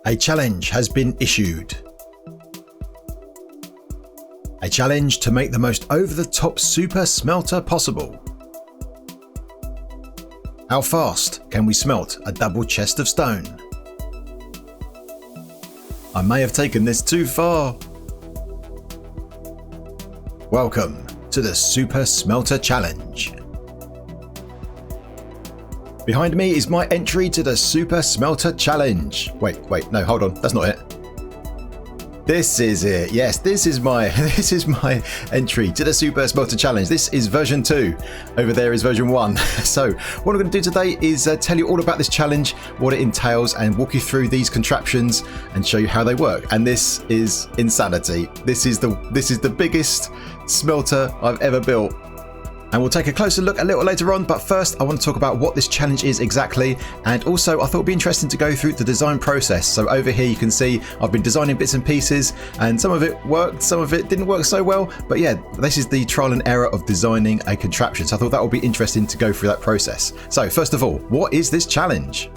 A challenge has been issued. A challenge to make the most over-the-top super smelter possible. How fast can we smelt a double chest of stone? I may have taken this too far. Welcome to the Super Smelter Challenge. Behind me is my entry to the Super Smelter Challenge. Wait, no, hold on, that's not it. This is it. Yes, this is my entry to the Super Smelter Challenge. This is version 2. Over there is version 1. So what I'm going to do today is tell you all about this challenge, what it entails, and walk you through these contraptions and show you how they work. And this is insanity. This is the biggest smelter I've ever built. And we'll take a closer look a little later on, but first I want to talk about what this challenge is exactly, and also I thought it'd be interesting to go through the design process. So over here you can see I've been designing bits and pieces, and some of it worked, some of it didn't work so well, but yeah, this is the trial and error of designing a contraption. So I thought that would be interesting to go through that process. So first of all, what is this challenge?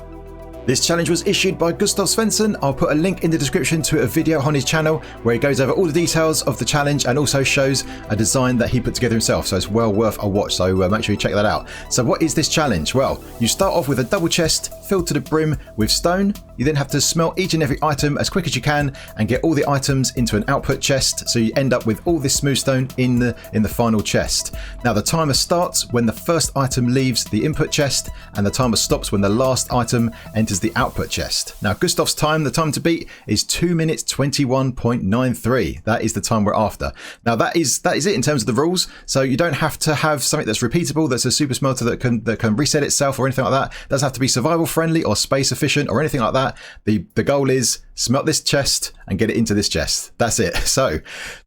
This challenge was issued by Gustav Svenson. I'll put a link in the description to a video on his channel where he goes over all the details of the challenge and also shows a design that he put together himself. So it's well worth a watch. So make sure you check that out. So what is this challenge? Well, you start off with a double chest filled to the brim with stone. You then have to smelt each and every item as quick as you can and get all the items into an output chest. So you end up with all this smooth stone in the final chest. Now the timer starts when the first item leaves the input chest, and the timer stops when the last item enters the output chest. Now Gustav's time, the time to beat, is 2 minutes 21.93. That is the time we're after. Now that is it in terms of the rules. So you don't have to have something that's repeatable, that's a super smelter that can reset itself or anything like that. It doesn't have to be survival friendly or space efficient or anything like that. The goal is smelt this chest and get it into this chest. That's it. So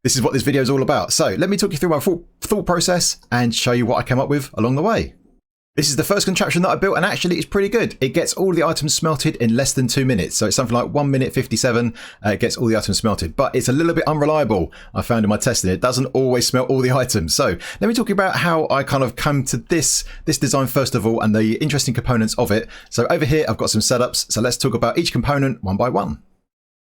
this is what this video is all about. So let me talk you through my full thought process and show you what I came up with along the way. This is the first contraption that I built, and actually it's pretty good. It gets all the items smelted in less than 2 minutes. So it's something like 1 minute 57, it gets all the items smelted. But it's a little bit unreliable, I found in my testing. It doesn't always smelt all the items. So let me talk about how I kind of come to this design first of all, and the interesting components of it. So over here I've got some setups. So let's talk about each component one by one.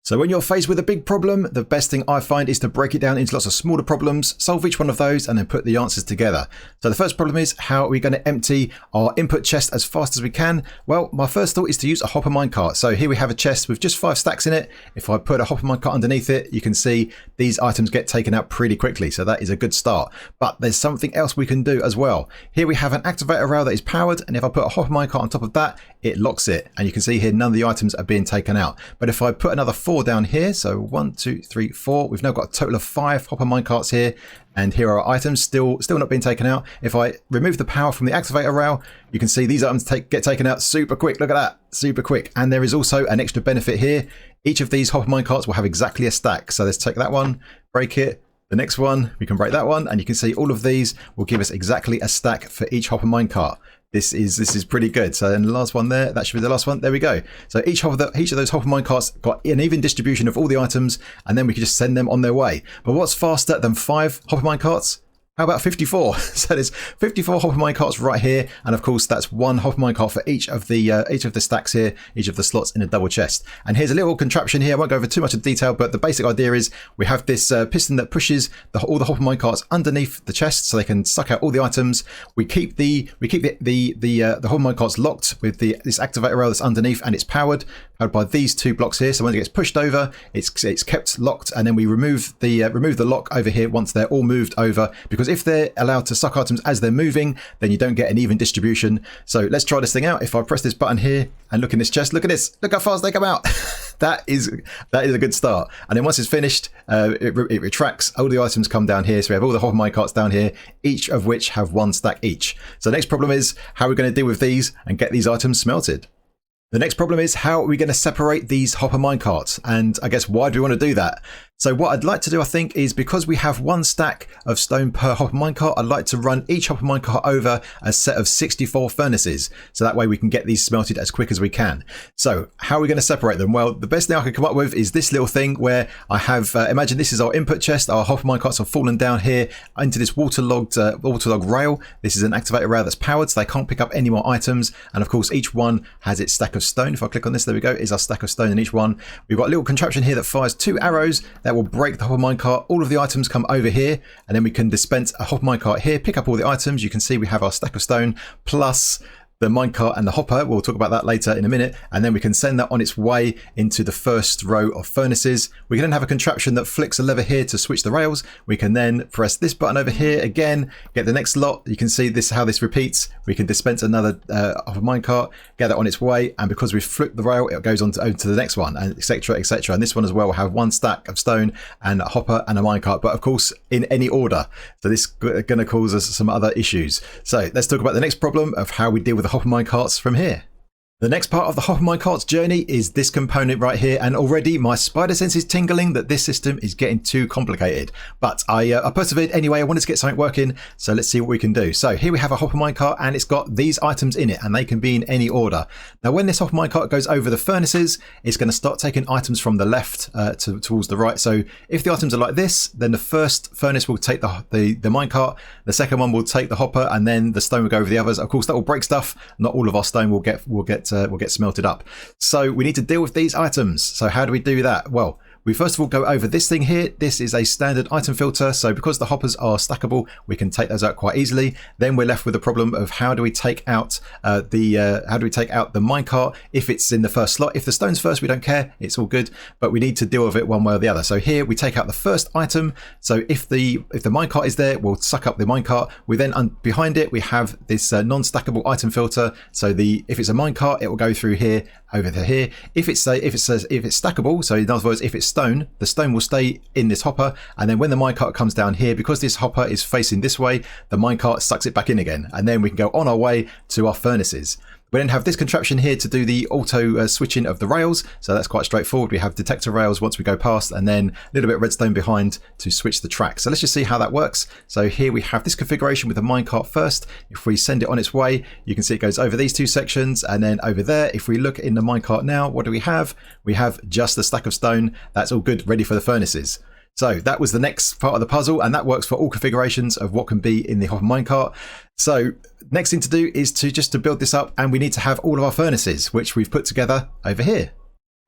So when you're faced with a big problem, the best thing I find is to break it down into lots of smaller problems, solve each one of those, and then put the answers together. So the first problem is, how are we going to empty our input chest as fast as we can? Well, my first thought is to use a hopper minecart. So here we have a chest with just 5 stacks in it. If I put a hopper minecart underneath it, you can see these items get taken out pretty quickly. So that is a good start. But there's something else we can do as well. Here we have an activator rail that is powered, and if I put a hopper minecart on top of that, it locks it. And you can see here none of the items are being taken out. But if I put another 4 down here, so 1, 2, 3, 4, we've now got a total of 5 hopper minecarts here, and here are our items still not being taken out. If I remove the power from the activator rail, you can see these items get taken out super quick. Look at that, super quick. And there is also an extra benefit here. Each of these hopper minecarts will have exactly a stack. So let's take that one, break it. The next one, we can break that one, and you can see all of these will give us exactly a stack for each hopper minecart. This is pretty good. So then the last one there, that should be the last one. There we go. So each of those hopper minecarts got an even distribution of all the items, and then we can just send them on their way. But what's faster than 5 hopper minecarts? How about 54? So there's 54 hopper minecarts right here, and of course that's 1 hopper minecart for each of the stacks here, each of the slots in a double chest. And here's a little contraption here. I won't go over too much of detail, but the basic idea is we have this piston that pushes all the hopper minecarts underneath the chest, so they can suck out all the items. We keep the hopper minecarts locked with this activator rail that's underneath, and it's powered by these 2 blocks here. So when it gets pushed over, it's kept locked, and then we remove the lock over here once they're all moved over, because if they're allowed to suck items as they're moving, then you don't get an even distribution. So let's try this thing out. If I press this button here and look in this chest, look at this, look how fast they come out. that is a good start. And then once it's finished, it retracts, all the items come down here. So we have all the hopper minecarts down here, each of which have 1 stack each. So the next problem is, how are we going to deal with these and get these items smelted? The next problem is, how are we going to separate these hopper minecarts? And I guess, why do we want to do that? So what I'd like to do, I think, is because we have one stack of stone per hopper minecart, I'd like to run each hopper minecart over a set of 64 furnaces. So that way we can get these smelted as quick as we can. So how are we going to separate them? Well, the best thing I can come up with is this little thing where I have, imagine this is our input chest. Our hopper minecarts have fallen down here into this waterlogged rail. This is an activator rail that's powered, so they can't pick up any more items. And of course, each one has its stack of stone. If I click on this, there we go, is our stack of stone in each one. We've got a little contraption here that fires 2 arrows that will break the hopper minecart. All of the items come over here, and then we can dispense a hopper minecart here, pick up all the items. You can see we have our stack of stone plus the minecart and the hopper. We'll talk about that later in a minute, and then we can send that on its way into the first row of furnaces. We can then have a contraption that flicks a lever here to switch the rails. We can then press this button over here again, get the next lot. You can see this, how this repeats. We can dispense another hopper minecart, get that on its way, and because we've flipped the rail, it goes on to the next one, and etc, etc. And this one as well will have one stack of stone and a hopper and a minecart, but of course in any order. So this is going to cause us some other issues. So let's talk about the next problem of how we deal with the hopper minecarts from here. The next part of the hopper minecart's journey is this component right here, and already my spider sense is tingling that this system is getting too complicated. But I persevered anyway. I wanted to get something working, so let's see what we can do. So here we have a hopper minecart, and it's got these items in it, and they can be in any order. Now when this hopper minecart goes over the furnaces, it's going to start taking items from the left towards the right. So if the items are like this, then the first furnace will take the minecart, the second one will take the hopper, and then the stone will go over the others. Of course, that will break stuff. Not all of our stone will get smelted up. So we need to deal with these items. So how do we do that? Well, we first of all go over this thing here. This is a standard item filter. So because the hoppers are stackable, we can take those out quite easily. Then we're left with the problem of how do we take out the minecart if it's in the first slot. If the stone's first, we don't care. It's all good, but we need to deal with it one way or the other. So here we take out the first item. So if the minecart is there, we'll suck up the minecart. We then behind it we have this non-stackable item filter. So if it's a minecart, it will go through here over to here. If it's stackable, so in other words, if it's stone, the stone will stay in this hopper, and then when the minecart comes down here, because this hopper is facing this way, the minecart sucks it back in again, and then we can go on our way to our furnaces. We then have this contraption here to do the auto switching of the rails, so that's quite straightforward. We have detector rails once we go past, and then a little bit of redstone behind to switch the track. So let's just see how that works. So here we have this configuration with the minecart first. If we send it on its way, you can see it goes over these 2 sections, and then over there, if we look in the minecart now, what do we have? We have just a stack of stone. That's all good, ready for the furnaces. So that was the next part of the puzzle, and that works for all configurations of what can be in the hopper minecart. So next thing to do is to build this up, and we need to have all of our furnaces, which we've put together over here.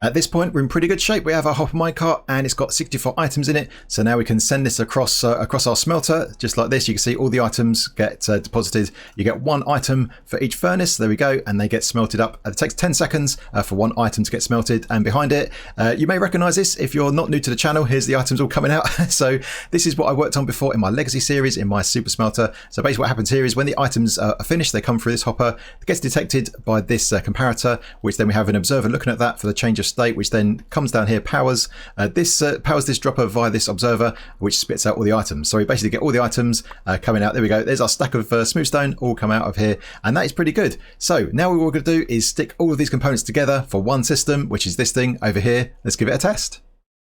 At this point, we're in pretty good shape. We have our hopper minecart, and it's got 64 items in it. So now we can send this across our smelter, just like this. You can see all the items get deposited. You get 1 item for each furnace. There we go, and they get smelted up. It takes 10 seconds for 1 item to get smelted. And behind it, you may recognize this if you're not new to the channel. Here's the items all coming out. So this is what I worked on before in my Legacy series, in my Super Smelter. So basically what happens here is when the items are finished, they come through this hopper. It gets detected by this comparator, which then we have an observer looking at that for the change of state, which then comes down here, powers this dropper via this observer, which spits out all the items. So we basically get all the items coming out. There we go. There's our stack of smooth stone all come out of here, and that is pretty good. So now what we're going to do is stick all of these components together for one system, which is this thing over here. Let's give it a test.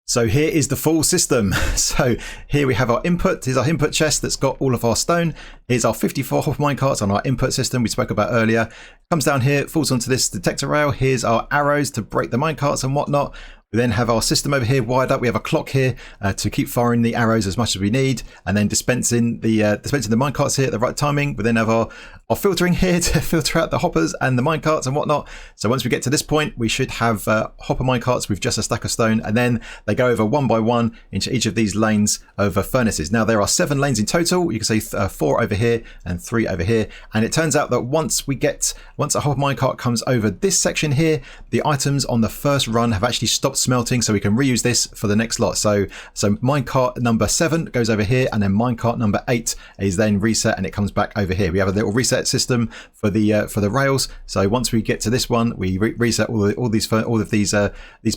So here is the full system. So here we have our input. Here's our input chest that's got all of our stone. Here's our 54 hopper minecarts on our input system we spoke about earlier. Comes down here, falls onto this detector rail. Here's our arrows to break the minecarts and whatnot. We then have our system over here wired up. We have a clock here to keep firing the arrows as much as we need, and then dispensing the minecarts here at the right timing. We then have our filtering here to filter out the hoppers and the minecarts and whatnot. So once we get to this point, we should have hopper minecarts with just a stack of stone, and then they go over one by one into each of these lanes of furnaces. Now there are 7 lanes in total. You can see 4 over here and 3 over here. And it turns out that once a hopper minecart comes over this section here, the items on the first run have actually stopped smelting, so we can reuse this for the next lot. So minecart number 7 goes over here, and then minecart number 8 is then reset, and it comes back over here. We have a little reset system for the rails. So once we get to this one, we reset all of these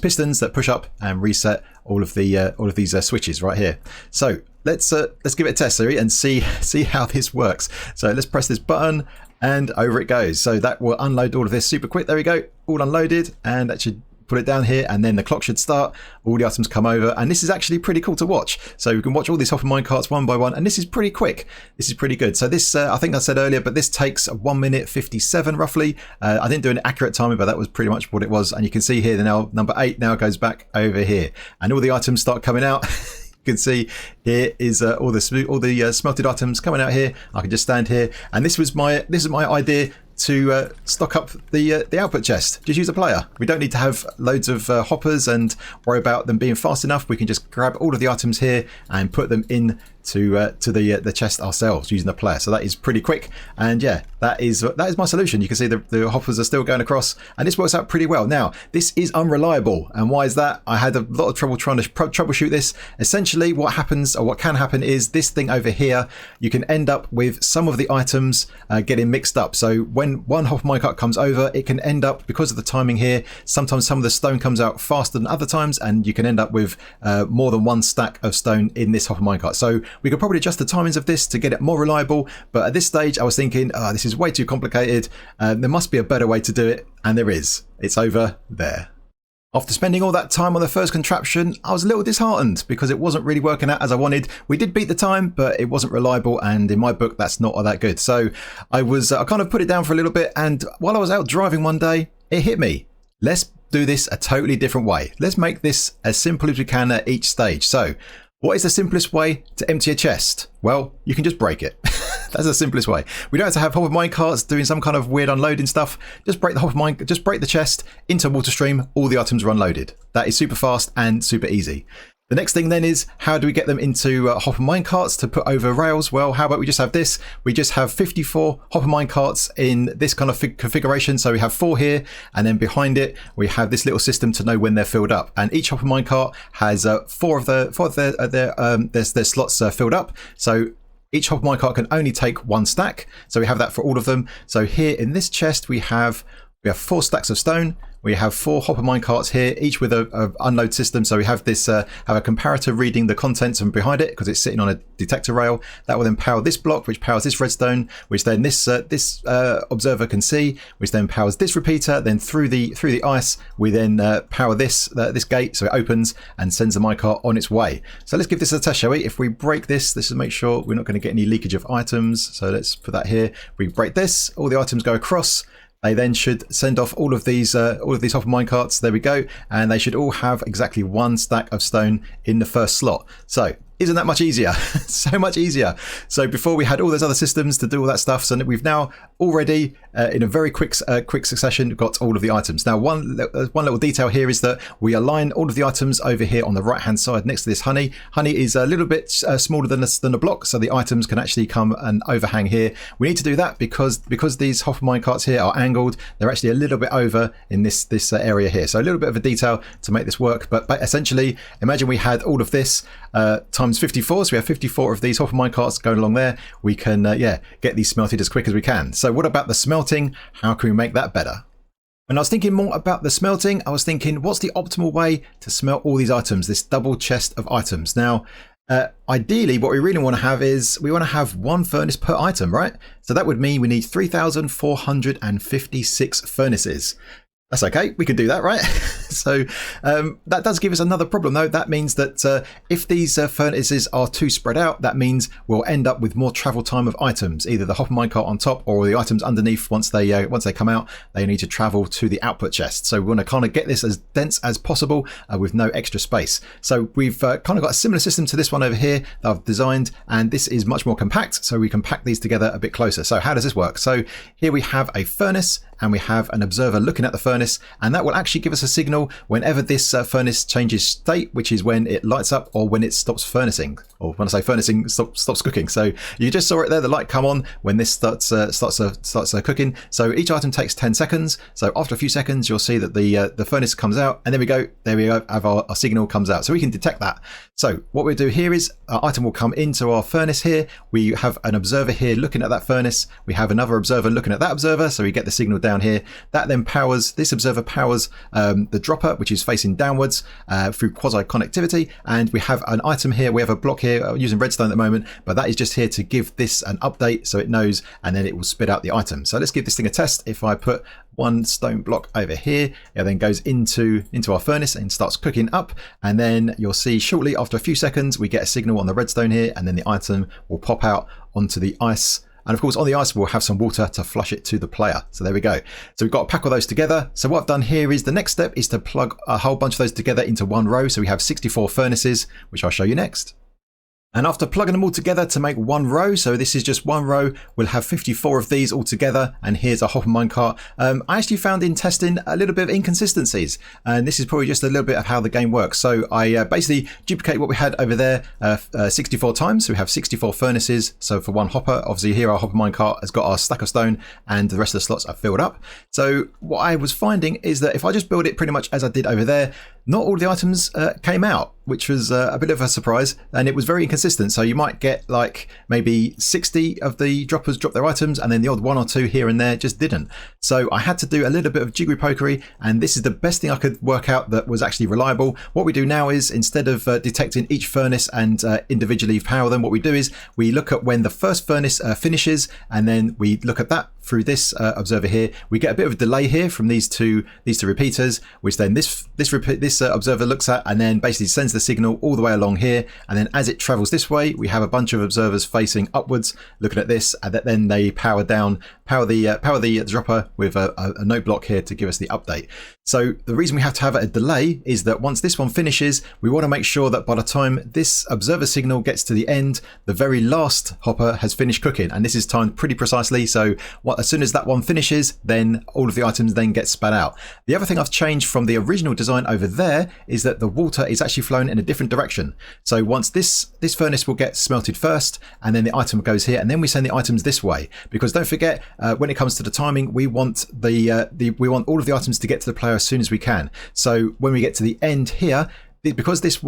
pistons that push up and reset all of these switches right here. So let's give it a test, Siri, and see how this works. So let's press this button, and over it goes. So that will unload all of this super quick. There we go, all unloaded, and that should put it down here, and then the clock should start. All the items come over, and this is actually pretty cool to watch. So you can watch all these hopper minecarts one by one, and this is pretty quick. This is pretty good. So this, I think I said earlier, but this takes 1 minute 57 roughly. I didn't do an accurate timing, but that was pretty much what it was. And you can see here, now number 8 now goes back over here, and all the items start coming out. You can see here is all the smelted items coming out here. I can just stand here, and this is my idea to stock up the output chest. Just use a player. We don't need to have loads of hoppers and worry about them being fast enough. We can just grab all of the items here and put them in to the chest ourselves using the player. So that is pretty quick, and yeah, that is my solution. You can see the hoppers are still going across, and this works out pretty well. Now this is unreliable, and why is that? I had a lot of trouble trying to troubleshoot this. Essentially what happens, or what can happen, is this thing over here, you can end up with some of the items getting mixed up. So when one hopper minecart comes over, it can end up, because of the timing here, sometimes some of the stone comes out faster than other times, and you can end up with more than one stack of stone in this hopper minecart. So we could probably adjust the timings of this to get it more reliable, but at this stage I was thinking, this is way too complicated. There must be a better way to do it, and there is. It's over there. After spending all that time on the first contraption, I was a little disheartened because it wasn't really working out as I wanted. We did beat the time, but it wasn't reliable, and in my book that's not all that good. So I kind of put it down for a little bit, and while I was out driving one day, it hit me. Let's do this a totally different way. Let's make this as simple as we can at each stage. So what is the simplest way to empty a chest? Well, you can just break it. That's the simplest way. We don't have to have hopper minecarts doing some kind of weird unloading stuff. Just break the chest into a water stream. All the items are unloaded. That is super fast and super easy. The next thing then is, how do we get them into hopper minecarts to put over rails? Well, how about we just have this? We just have 54 hopper minecarts in this kind of configuration. So we have 4 here, and then behind it we have this little system to know when they're filled up. And each hopper minecart has 4 of their slots filled up. So each hopper minecart can only take 1 stack. So we have that for all of them. So here in this chest we have 4 stacks of stone. We have 4 hopper minecarts here, each with a unload system. So we have this have a comparator reading the contents from behind it, because it's sitting on a detector rail. That will then power this block, which powers this redstone, which then this observer can see, which then powers this repeater. Then through the ice, we then power this gate, so it opens and sends the minecart on its way. So let's give this a test, shall we? If we break this is to make sure we're not going to get any leakage of items. So let's put that here. We break this, all the items go across. They then should send off all of these hopper minecarts. There we go, and they should all have exactly 1 stack of stone in the first slot. So isn't that much easier? So much easier. So before we had all those other systems to do all that stuff, so we've now already in a very quick succession got all of the items. Now one little detail here is that we align all of the items over here on the right hand side next to this honey. Honey is a little bit smaller than a block, so the items can actually come and overhang here. We need to do that because these hopper minecarts here are angled. They're actually a little bit over in this area here. So a little bit of a detail to make this work, but essentially imagine we had all of this times 54, so we have 54 of these hopper minecarts going along there. We can get these smelted as quick as we can. So what about the smelting? How can we make that better? When I was thinking more about the smelting, I was thinking, what's the optimal way to smelt all these items, this double chest of items? Now ideally what we really want to have is we want to have 1 furnace per item, right? So that would mean we need 3,456 furnaces. That's okay, we can do that, right? So that does give us another problem though. That means that if these furnaces are too spread out, that means we'll end up with more travel time of items, either the hopper minecart on top or the items underneath. Once they come out, they need to travel to the output chest. So we want to kind of get this as dense as possible with no extra space. So we've kind of got a similar system to this one over here that I've designed, and this is much more compact, so we can pack these together a bit closer. So how does this work? So here we have a furnace, and we have an observer looking at the furnace, and that will actually give us a signal whenever this furnace changes state, which is when it lights up or when it stops furnacing. Or when I say furnacing, stops cooking. So you just saw it there, the light come on when this starts cooking. So each item takes 10 seconds. So after a few seconds, you'll see that the furnace comes out, and there we go, have our signal comes out. So we can detect that. So what we'll do here is our item will come into our furnace here. We have an observer here looking at that furnace. We have another observer looking at that observer. So we get the signal down here. That then powers, this observer powers the dropper, which is facing downwards through quasi connectivity. And we have an item here. We have a block here using redstone at the moment, but that is just here to give this an update so it knows, and then it will spit out the item. So let's give this thing a test. If I put one stone block over here. It then goes into our furnace and starts cooking up, and then you'll see shortly after a few seconds we get a signal on the redstone here, and then the item will pop out onto the ice. And of course on the ice we'll have some water to flush it to the player. So there we go. So we've got to pack all those together. So what I've done here is the next step is to plug a whole bunch of those together into one row. So we have 64 furnaces, which I'll show you next. And after plugging them all together to make one row, so this is just one row, we'll have 54 of these all together, and here's a hopper minecart. I actually found in testing a little bit of inconsistencies, and this is probably just a little bit of how the game works. So I basically duplicate what we had over there 64 times, so we have 64 furnaces. So for one hopper, obviously here our hopper minecart has got our stack of stone, and the rest of the slots are filled up. So what I was finding is that if I just build it pretty much as I did over there, not all the items came out, which was a bit of a surprise, and it was very inconsistent. So you might get like maybe 60 of the droppers drop their items, and then the odd one or two here and there just didn't. So I had to do a little bit of jiggery pokery, and this is the best thing I could work out that was actually reliable. What we do now is, instead of detecting each furnace and individually power them, what we do is we look at when the first furnace finishes, and then we look at that through this observer here. We get a bit of a delay here from these two repeaters, which then this observer looks at, and then basically sends the signal all the way along here. And then as it travels this way, we have a bunch of observers facing upwards looking at this, and then they power the dropper with a note block here to give us the update. So the reason we have to have a delay is that once this one finishes, we want to make sure that by the time this observer signal gets to the end, the very last hopper has finished cooking, and this is timed pretty precisely. So as soon as that one finishes, then all of the items then get spat out. The other thing I've changed from the original design over there is that the water is actually flowing in a different direction. So once this furnace will get smelted first, and then the item goes here, and then we send the items this way, because don't forget, when it comes to the timing, we want we want all of the items to get to the player as soon as we can. So when we get to the end here, because this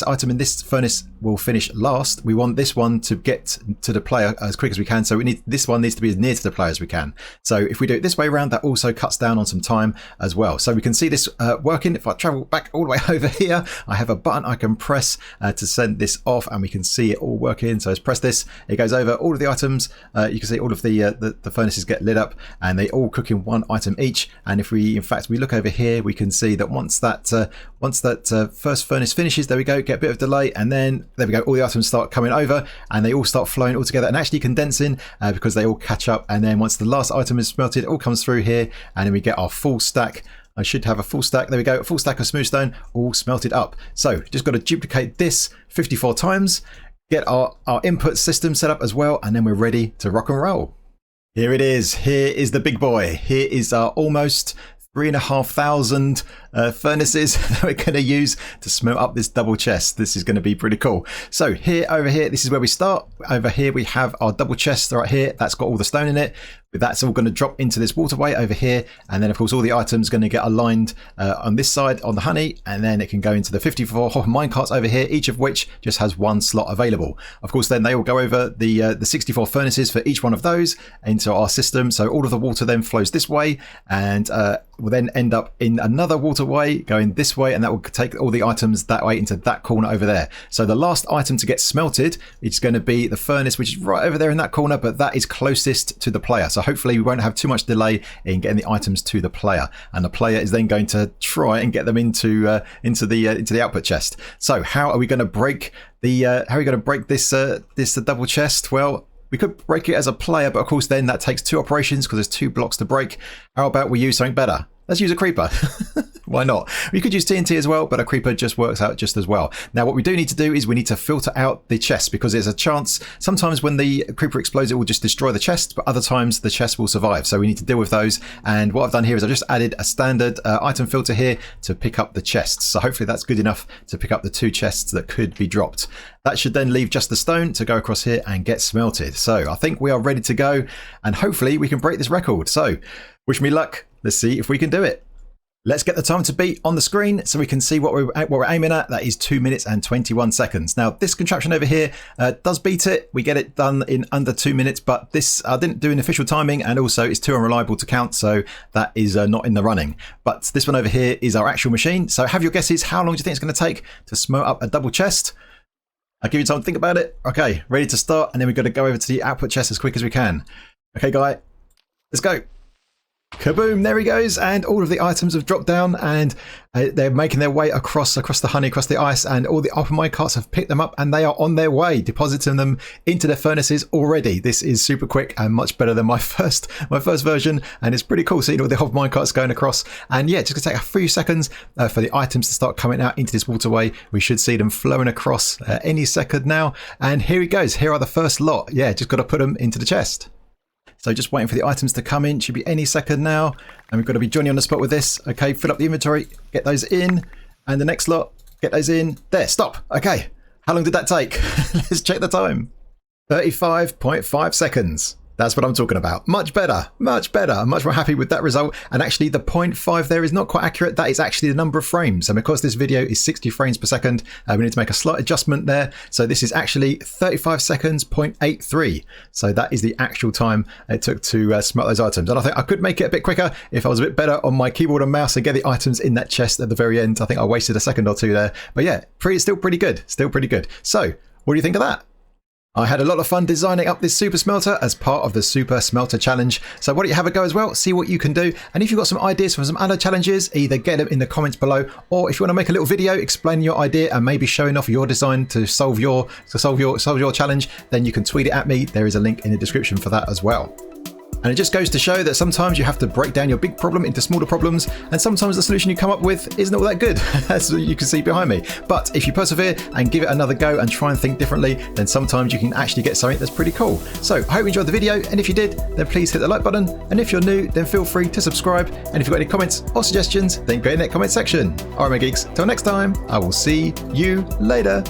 item in this furnace will finish last, we want this one to get to the player as quick as we can. So this one needs to be as near to the player as we can. So if we do it this way around, that also cuts down on some time as well. So we can see this working. If I travel back all the way over here, I have a button I can press to send this off, and we can see it all working. So let's press this. It goes over all of the items. You can see all of the furnaces get lit up, and they all cook in one item each. And if we, in fact, we look over here, we can see that once that first furnace finishes, there we go, get a bit of delay, and then there we go, all the items start coming over, and they all start flowing all together and actually condensing because they all catch up. And then once the last item is smelted, it all comes through here, and then we get our full stack. I should have a full stack. There we go, a full stack of smooth stone all smelted up. So just got to duplicate this 54 times, get our input system set up as well, and then we're ready to rock and roll. Here it is. Here is the big boy. Here is our almost 3,500 furnaces that we're going to use to smelt up this double chest. This is going to be pretty cool. So over here, this is where we start. Over here we have our double chest right here. That's got all the stone in it. That's all going to drop into this waterway over here, and then of course all the items going to get aligned on this side on the honey, and then it can go into the 54 hopper minecarts over here, each of which just has one slot available. Of course then they will go over the 64 furnaces for each one of those into our system. So all of the water then flows this way, and will then end up in another waterway going this way, and that will take all the items that way into that corner over there. So the last item to get smelted is going to be the furnace, which is right over there in that corner, but that is closest to the player. So hopefully we won't have too much delay in getting the items to the player, and the player is then going to try and get them into the output chest. So how are we going to break this double chest? Well, we could break it as a player, but of course then that takes two operations because there's two blocks to break. How about we use something better? Let's use a creeper. Why not? We could use TNT as well, but a creeper just works out just as well. Now, what we do need to do is we need to filter out the chest, because there's a chance sometimes when the creeper explodes, it will just destroy the chest, but other times the chest will survive. So we need to deal with those. And what I've done here is I've just added a standard item filter here to pick up the chests. So hopefully that's good enough to pick up the two chests that could be dropped. That should then leave just the stone to go across here and get smelted. So I think we are ready to go, and hopefully we can break this record. So wish me luck. Let's see if we can do it. Let's get the time to beat on the screen so we can see what we're aiming at. That is 2 minutes and 21 seconds. Now, this contraption over here does beat it. We get it done in under 2 minutes, but this I didn't do an official timing, and also it's too unreliable to count, so that is not in the running. But this one over here is our actual machine. So have your guesses. How long do you think it's going to take to smelt up a double chest? I'll give you time to think about it. Okay, ready to start, and then we've got to go over to the output chest as quick as we can. Okay, guy, let's go. Kaboom, there he goes, and all of the items have dropped down, and they're making their way across the honey, across the ice, and all the upper mine carts have picked them up, and they are on their way, depositing them into their furnaces already. This is super quick and much better than my first version, and it's pretty cool seeing all the upper mine carts going across. And yeah, just gonna take a few seconds for the items to start coming out into this waterway. We should see them flowing across any second now, and here he goes. Here are the first lot. Yeah, just got to put them into the chest. So just waiting for the items to come in. Should be any second now. And we've got to be Johnny on the spot with this. Okay, fill up the inventory, get those in. And the next lot, get those in. There, stop. Okay, how long did that take? Let's check the time. 35.5 seconds. That's what I'm talking about. Much better, much better. I'm much more happy with that result. And actually the 0.5 there is not quite accurate. That is actually the number of frames. And because this video is 60 frames per second, we need to make a slight adjustment there. So this is actually 35 seconds, 0.83. So that is the actual time it took to smelt those items. And I think I could make it a bit quicker if I was a bit better on my keyboard and mouse and get the items in that chest at the very end. I think I wasted a second or two there. But yeah, still pretty good. Still pretty good. So what do you think of that? I had a lot of fun designing up this Super Smelter as part of the Super Smelter Challenge. So why don't you have a go as well, see what you can do. And if you've got some ideas for some other challenges, either get them in the comments below, or if you want to make a little video explaining your idea and maybe showing off your design to solve your challenge, then you can tweet it at me. There is a link in the description for that as well. And it just goes to show that sometimes you have to break down your big problem into smaller problems, and sometimes the solution you come up with isn't all that good, as you can see behind me. But if you persevere and give it another go and try and think differently, then sometimes you can actually get something that's pretty cool. So I hope you enjoyed the video, and if you did, then please hit the like button. And if you're new, then feel free to subscribe. And if you've got any comments or suggestions, then go in that comment section. Alright my geeks, till next time, I will see you later.